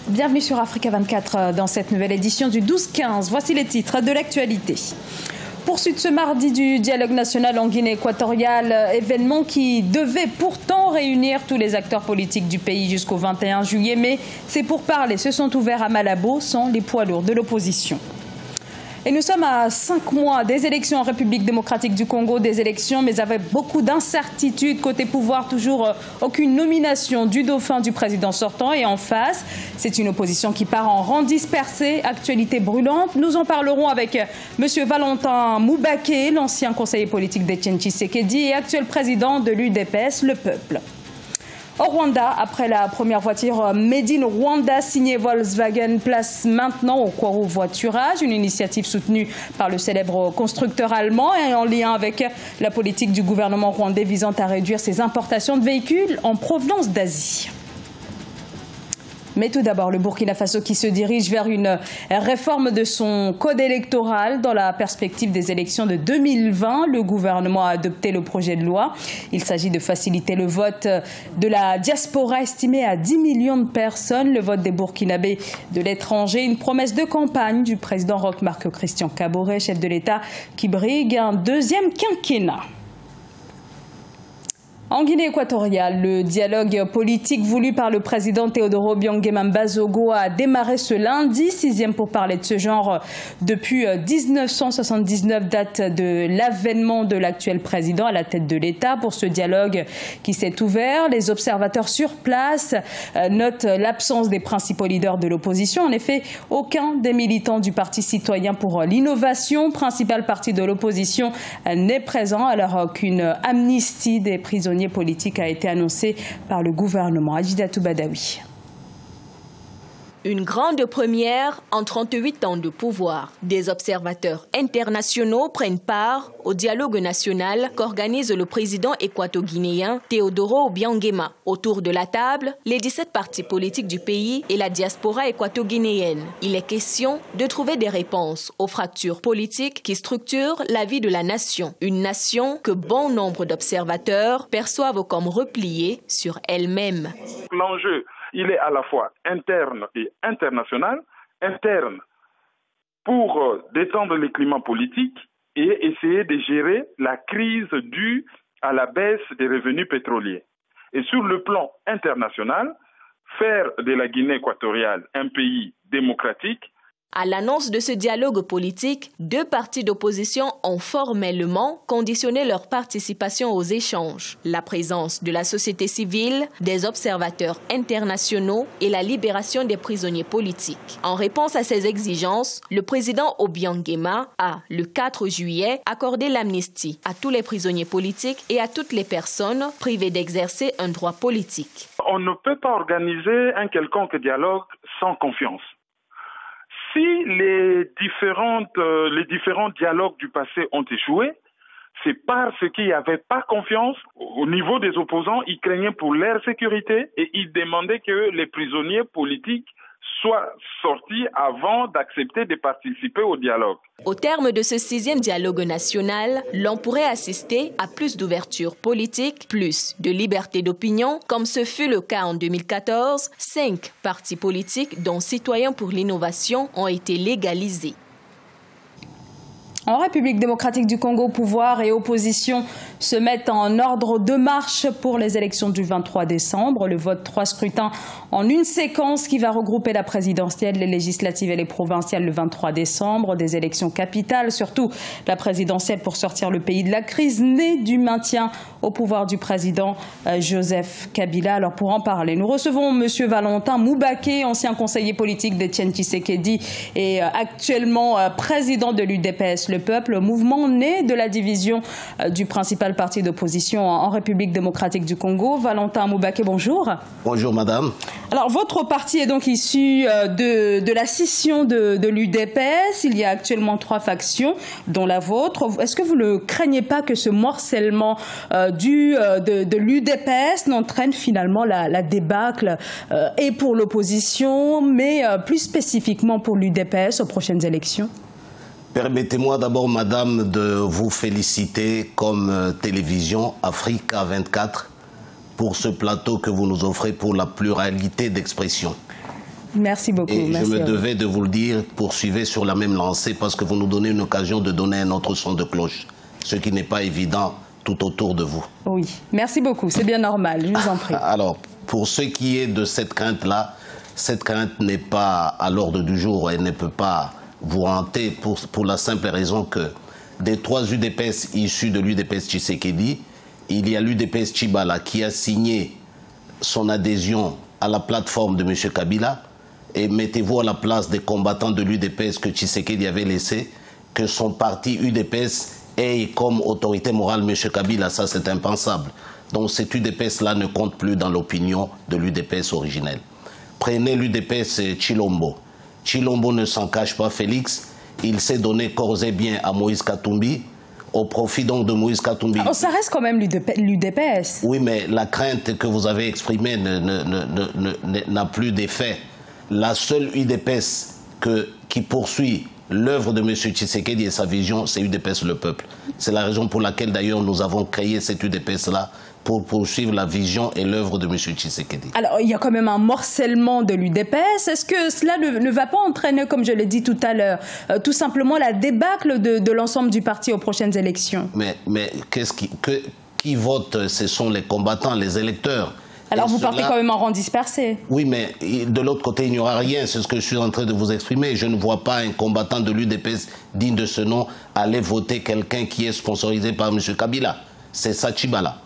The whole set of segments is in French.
Bienvenue sur Africa 24 dans cette nouvelle édition du 12-15. Voici les titres de l'actualité. Poursuite ce mardi du dialogue national en Guinée équatoriale, événement qui devait pourtant réunir tous les acteurs politiques du pays jusqu'au 21 juillet. Mais ces pourparlers se sont ouverts à Malabo sans les poids lourds de l'opposition. Et nous sommes à 5 mois des élections en République démocratique du Congo, des élections mais avec beaucoup d'incertitudes côté pouvoir, toujours aucune nomination du dauphin du président sortant. Et en face, c'est une opposition qui part en rang dispersé, actualité brûlante. Nous en parlerons avec M. Valentin Moubaké, l'ancien conseiller politique d'Etienne Tshisekedi et actuel président de l'UDPS, Le Peuple. Au Rwanda, après la première voiture Made in Rwanda signée Volkswagen, place maintenant au covoiturage, une initiative soutenue par le célèbre constructeur allemand et en lien avec la politique du gouvernement rwandais visant à réduire ses importations de véhicules en provenance d'Asie. Mais tout d'abord, le Burkina Faso qui se dirige vers une réforme de son code électoral dans la perspective des élections de 2020. Le gouvernement a adopté le projet de loi. Il s'agit de faciliter le vote de la diaspora estimée à 10 millions de personnes, le vote des Burkinabés de l'étranger, une promesse de campagne du président Roch-Marc Christian Kaboré, chef de l'État, qui brigue un deuxième quinquennat. En Guinée équatoriale, le dialogue politique voulu par le président Teodoro Obiang Nguema a démarré ce lundi, 6e pour parler de ce genre depuis 1979, date de l'avènement de l'actuel président à la tête de l'État. Pour ce dialogue qui s'est ouvert, les observateurs sur place notent l'absence des principaux leaders de l'opposition. En effet, aucun des militants du Parti citoyen pour l'innovation, principal parti de l'opposition, n'est présent alors qu'une amnistie des prisonniers politique a été annoncé par le gouvernement. Adjidatou Badawi. Une grande première en 38 ans de pouvoir. Des observateurs internationaux prennent part au dialogue national qu'organise le président équato-guinéen Teodoro Obiang Nguema. Autour de la table, les 17 partis politiques du pays et la diaspora équato-guinéenne. Il est question de trouver des réponses aux fractures politiques qui structurent la vie de la nation. Une nation que bon nombre d'observateurs perçoivent comme repliée sur elle-même. L'enjeu, il est à la fois interne et international. Interne pour détendre les climats politiques et essayer de gérer la crise due à la baisse des revenus pétroliers. Et sur le plan international, faire de la Guinée équatoriale un pays démocratique. À l'annonce de ce dialogue politique, 2 partis d'opposition ont formellement conditionné leur participation aux échanges. La présence de la société civile, des observateurs internationaux et la libération des prisonniers politiques. En réponse à ces exigences, le président Obiang Nguema a, le 4 juillet, accordé l'amnistie à tous les prisonniers politiques et à toutes les personnes privées d'exercer un droit politique. On ne peut pas organiser un quelconque dialogue sans confiance. Si les différents dialogues du passé ont échoué, c'est parce qu'il n'y avait pas confiance au niveau des opposants. Ils craignaient pour leur sécurité et ils demandaient que les prisonniers politiques soient sortis avant d'accepter de participer au dialogue. Au terme de ce 6e dialogue national, l'on pourrait assister à plus d'ouverture politique, plus de liberté d'opinion, comme ce fut le cas en 2014. 5 partis politiques, dont Citoyens pour l'innovation, ont été légalisés. En République démocratique du Congo, pouvoir et opposition se mettent en ordre de marche pour les élections du 23 décembre. Le vote 3 scrutins en une séquence qui va regrouper la présidentielle, les législatives et les provinciales le 23 décembre. Des élections capitales, surtout la présidentielle pour sortir le pays de la crise née du maintien au pouvoir du président Joseph Kabila. Alors pour en parler, nous recevons M. Valentin Moubaké, ancien conseiller politique d'Etienne Tshisekedi et actuellement président de l'UDPS, Le Peuple, mouvement né de la division du principal parti d'opposition en République démocratique du Congo. Valentin Moubaké, bonjour. Bonjour madame. Alors votre parti est donc issu de la scission de l'UDPS. Il y a actuellement 3 factions, dont la vôtre. Est-ce que vous ne craignez pas que ce morcellement de l'UDPS n'entraîne finalement la débâcle et pour l'opposition, mais plus spécifiquement pour l'UDPS aux prochaines élections? Permettez-moi d'abord, madame, de vous féliciter comme télévision Africa 24 pour ce plateau que vous nous offrez pour la pluralité d'expression. Merci beaucoup. Et je me devais de vous le dire, poursuivez sur la même lancée parce que vous nous donnez une occasion de donner un autre son de cloche, ce qui n'est pas évident tout autour de vous. Oui, merci beaucoup, c'est bien normal, je vous en prie. Alors, pour ce qui est de cette crainte-là, cette crainte n'est pas à l'ordre du jour, elle ne peut pas vous hanter pour la simple raison que des 3 UDPS issus de l'UDPS Tshisekedi, il y a l'UDPS Tchibala qui a signé son adhésion à la plateforme de M. Kabila, et mettez-vous à la place des combattants de l'UDPS que Tshisekedi avait laissé, que son parti UDPS ait comme autorité morale M. Kabila, ça c'est impensable. Donc cet UDPS-là ne compte plus dans l'opinion de l'UDPS originel. Prenez l'UDPS Chilombo. Chilombo ne s'en cache pas, Félix. Il s'est donné corps et bien à Moïse Katumbi, au profit donc de Moïse Katumbi. Oh, ça reste quand même l'UDPS. Oui, mais la crainte que vous avez exprimée n'a plus d'effet. La seule UDPS qui poursuit l'œuvre de M. Tshisekedi et sa vision, c'est UDPS le peuple. C'est la raison pour laquelle d'ailleurs nous avons créé cette UDPS-là, pour poursuivre la vision et l'œuvre de M. Tshisekedi. Alors, il y a quand même un morcellement de l'UDPS. Est-ce que cela ne va pas entraîner, comme je l'ai dit tout à l'heure, tout simplement la débâcle de l'ensemble du parti aux prochaines élections? Mais qui vote? Ce sont les combattants, les électeurs. Alors, vous partez quand même en rang dispersé. Oui, mais de l'autre côté, il n'y aura rien. C'est ce que je suis en train de vous exprimer. Je ne vois pas un combattant de l'UDPS digne de ce nom aller voter quelqu'un qui est sponsorisé par M. Kabila. C'est ça, Tchibala.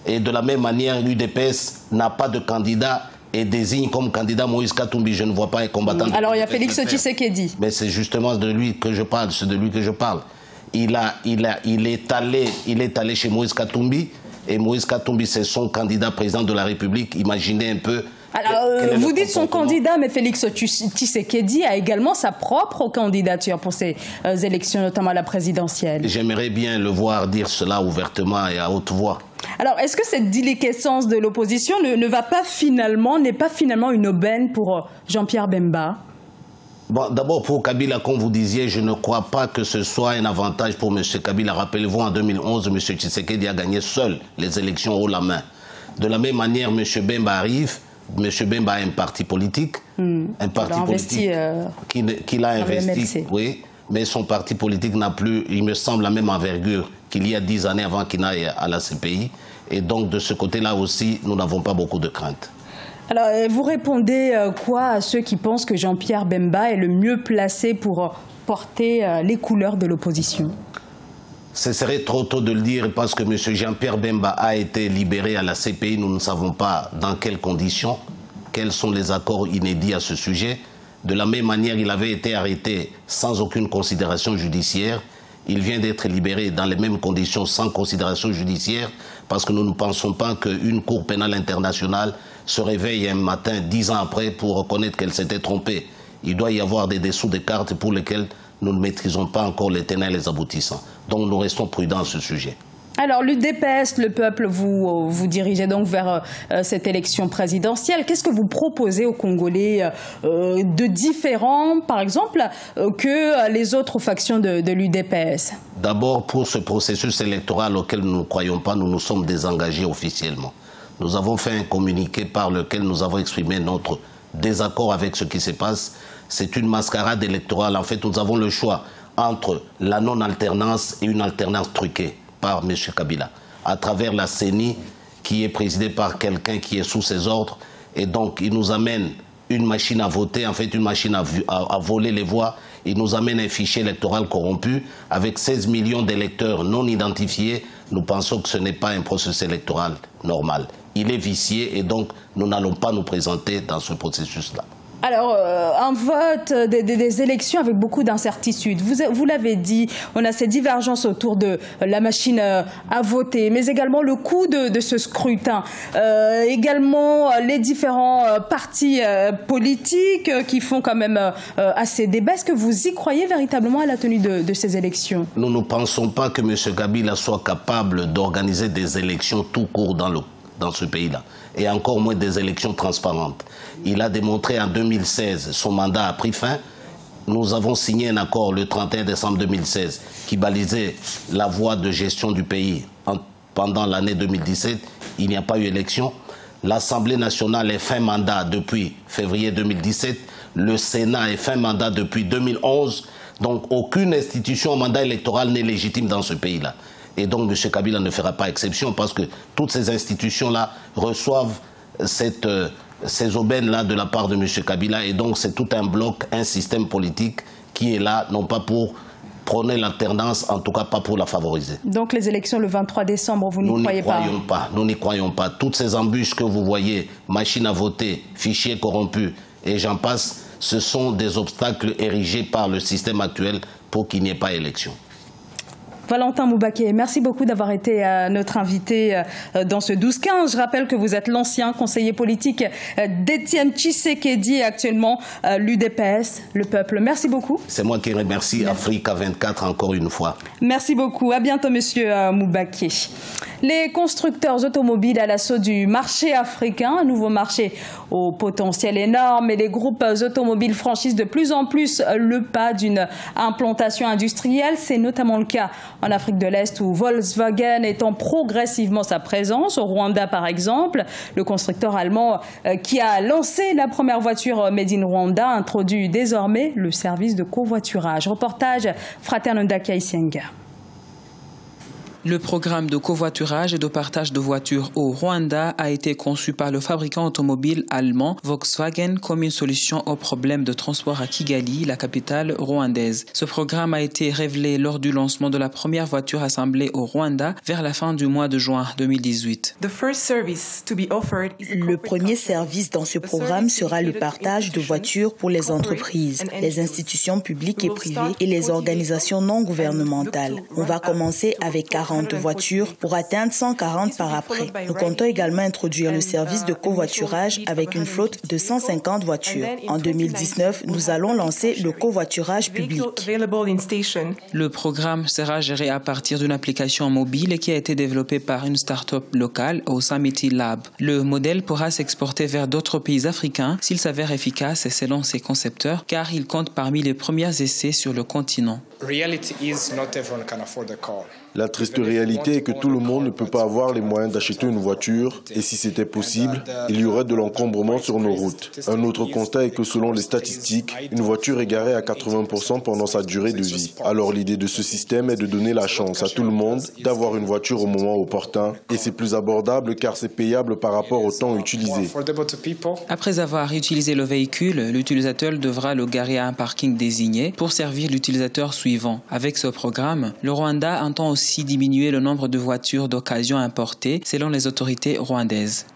Et de la même manière, l'UDPS n'a pas de candidat et désigne comme candidat Moïse Katumbi. Je ne vois pas un combattant. Alors il y a Félix Tshisekedi. Mais c'est justement de lui que je parle. C'est de lui que je parle. Il est allé chez Moïse Katumbi et Moïse Katumbi, c'est son candidat président de la République. Imaginez un peu. Alors, vous dites son candidat, mais Félix Tshisekedi a également sa propre candidature pour ces élections, notamment à la présidentielle. J'aimerais bien le voir dire cela ouvertement et à haute voix. Alors, est-ce que cette déliquescence de l'opposition n'est pas finalement une aubaine pour Jean-Pierre Bemba? Bon, d'abord, pour Kabila, comme vous disiez, je ne crois pas que ce soit un avantage pour M. Kabila. Rappelez-vous, en 2011, M. Tshisekedi a gagné seul les élections haut la main. De la même manière, M. Bemba arrive. M. Bemba a un parti politique, un parti politique qu'il a investi, oui, mais son parti politique n'a plus, il me semble, la même envergure qu'il y a 10 années avant qu'il n'aille à la CPI. Et donc, de ce côté-là aussi, nous n'avons pas beaucoup de crainte. Alors, vous répondez quoi à ceux qui pensent que Jean-Pierre Bemba est le mieux placé pour porter les couleurs de l'opposition? Ce serait trop tôt de le dire parce que M. Jean-Pierre Bemba a été libéré à la CPI. Nous ne savons pas dans quelles conditions, quels sont les accords inédits à ce sujet. De la même manière, il avait été arrêté sans aucune considération judiciaire. Il vient d'être libéré dans les mêmes conditions sans considération judiciaire parce que nous ne pensons pas qu'une cour pénale internationale se réveille un matin 10 ans après pour reconnaître qu'elle s'était trompée. Il doit y avoir des dessous de cartes pour lesquels nous ne maîtrisons pas encore les tenants et les aboutissants. Donc nous restons prudents à ce sujet. Alors l'UDPS, le peuple, vous dirigez donc vers cette élection présidentielle. Qu'est-ce que vous proposez aux Congolais de différent, par exemple, que les autres factions de l'UDPS? D'abord, pour ce processus électoral auquel nous ne croyons pas, nous nous sommes désengagés officiellement. Nous avons fait un communiqué par lequel nous avons exprimé notre désaccord avec ce qui se passe. C'est une mascarade électorale. En fait, nous avons le choix entre la non-alternance et une alternance truquée par M. Kabila, à travers la CENI qui est présidée par quelqu'un qui est sous ses ordres. Et donc, il nous amène une machine à voter, en fait une machine à voler les voix. Il nous amène un fichier électoral corrompu avec 16 millions d'électeurs non identifiés. Nous pensons que ce n'est pas un processus électoral normal. Il est vicié et donc nous n'allons pas nous présenter dans ce processus-là. Alors, un vote, des élections avec beaucoup d'incertitudes. Vous l'avez dit, on a ces divergences autour de la machine à voter, mais également le coût de ce scrutin. Également les différents partis politiques qui font quand même assez débat. Est-ce que vous y croyez véritablement à la tenue de ces élections? Nous ne pensons pas que M. Kabila soit capable d'organiser des élections tout court dans ce pays-là, et encore moins des élections transparentes. Il a démontré en 2016, son mandat a pris fin. Nous avons signé un accord le 31 décembre 2016 qui balisait la voie de gestion du pays. Pendant l'année 2017, il n'y a pas eu élection. L'Assemblée nationale est fin mandat depuis février 2017. Le Sénat est fin mandat depuis 2011. Donc aucune institution en mandat électoral n'est légitime dans ce pays-là. Et donc M. Kabila ne fera pas exception parce que toutes ces institutions-là reçoivent ces aubaines-là de la part de M. Kabila. Et donc c'est tout un bloc, un système politique qui est là, non pas pour prôner l'alternance, en tout cas pas pour la favoriser. Donc les élections le 23 décembre, vous n'y croyez pas? Nous n'y croyons pas. Toutes ces embûches que vous voyez, machines à voter, fichiers corrompus et j'en passe, ce sont des obstacles érigés par le système actuel pour qu'il n'y ait pas élection. Valentin Moubaké, merci beaucoup d'avoir été notre invité dans ce 12-15. Je rappelle que vous êtes l'ancien conseiller politique d'Étienne Tshisekedi et actuellement l'UDPS, le peuple. Merci beaucoup. C'est moi qui remercie Africa 24 encore une fois. Merci beaucoup. À bientôt, monsieur Moubaké. Les constructeurs automobiles à l'assaut du marché africain, un nouveau marché au potentiel énorme, et les groupes automobiles franchissent de plus en plus le pas d'une implantation industrielle. C'est notamment le cas en Afrique de l'Est où Volkswagen étend progressivement sa présence. Au Rwanda par exemple, le constructeur allemand qui a lancé la première voiture Made in Rwanda introduit désormais le service de covoiturage. Reportage Fraternunda Kaisenga. Le programme de covoiturage et de partage de voitures au Rwanda a été conçu par le fabricant automobile allemand Volkswagen comme une solution au problème de transport à Kigali, la capitale rwandaise. Ce programme a été révélé lors du lancement de la première voiture assemblée au Rwanda vers la fin du mois de juin 2018. Le premier service dans ce programme sera le partage de voitures pour les entreprises, les institutions publiques et privées et les organisations non gouvernementales. On va commencer avec 40 voitures pour atteindre 140 par après. Nous comptons également introduire le service de covoiturage avec une flotte de 150 voitures. En 2019, nous allons lancer le covoiturage public. Le programme sera géré à partir d'une application mobile qui a été développée par une start-up locale au Samiti Lab. Le modèle pourra s'exporter vers d'autres pays africains s'il s'avère efficace selon ses concepteurs, car il compte parmi les premiers essais sur le continent. La triste réalité est que tout le monde ne peut pas avoir les moyens d'acheter une voiture et si c'était possible, il y aurait de l'encombrement sur nos routes. Un autre constat est que selon les statistiques, une voiture est garée à 80% pendant sa durée de vie. Alors l'idée de ce système est de donner la chance à tout le monde d'avoir une voiture au moment opportun et c'est plus abordable car c'est payable par rapport au temps utilisé. Après avoir utilisé le véhicule, l'utilisateur devra le garer à un parking désigné pour servir l'utilisateur suivant. Avec ce programme, le Rwanda entend aussi diminuer le nombre de voitures d'occasion importées selon les autorités rwandaises.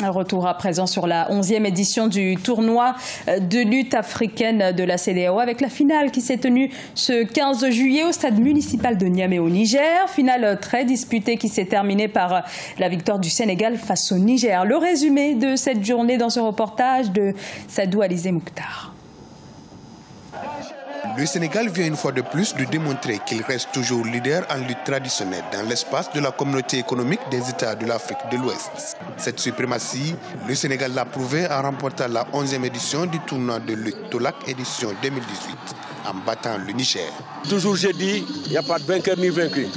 Un retour à présent sur la 11e édition du tournoi de lutte africaine de la CEDEAO avec la finale qui s'est tenue ce 15 juillet au stade municipal de Niamey au Niger. Finale très disputée qui s'est terminée par la victoire du Sénégal face au Niger. Le résumé de cette journée dans ce reportage de Sadou Alizé Mouktar. Le Sénégal vient une fois de plus de démontrer qu'il reste toujours leader en lutte traditionnelle dans l'espace de la communauté économique des États de l'Afrique de l'Ouest. Cette suprématie, le Sénégal l'a prouvé en remportant la 11e édition du tournoi de lutte Tolac édition 2018 en battant le Niger. Toujours j'ai dit, il n'y a pas de vainqueur ni vaincu.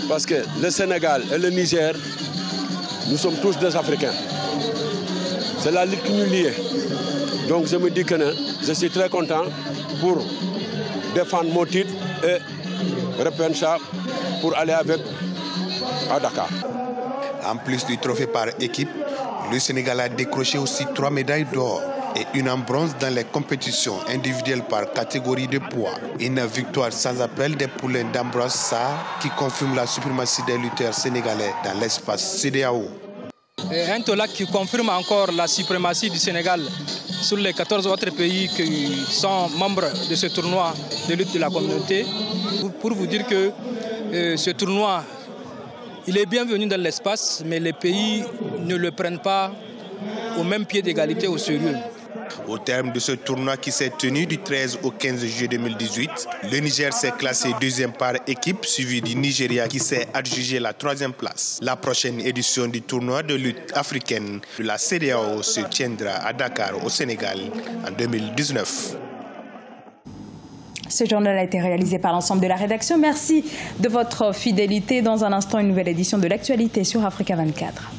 Parce que le Sénégal et le Niger, nous sommes tous des Africains. C'est la lutte qui nous lie. Donc je me dis que non, je suis très content pour défendre mon titre et reprendre ça pour aller avec à Dakar. En plus du trophée par équipe, le Sénégal a décroché aussi 3 médailles d'or et une en bronze dans les compétitions individuelles par catégorie de poids. Une victoire sans appel des poulains d'Ambroise Sarr qui confirme la suprématie des lutteurs sénégalais dans l'espace CEDEAO. Un Tolac qui confirme encore la suprématie du Sénégal sur les 14 autres pays qui sont membres de ce tournoi de lutte de la communauté. Pour vous dire que ce tournoi, il est bienvenu dans l'espace, mais les pays ne le prennent pas au même pied d'égalité au sérieux. Au terme de ce tournoi qui s'est tenu du 13 au 15 juillet 2018, le Niger s'est classé 2e par équipe, suivi du Nigeria qui s'est adjugé la 3e place. La prochaine édition du tournoi de lutte africaine de la CEDEAO se tiendra à Dakar, au Sénégal, en 2019. Ce journal a été réalisé par l'ensemble de la rédaction. Merci de votre fidélité. Dans un instant, une nouvelle édition de l'actualité sur Africa 24.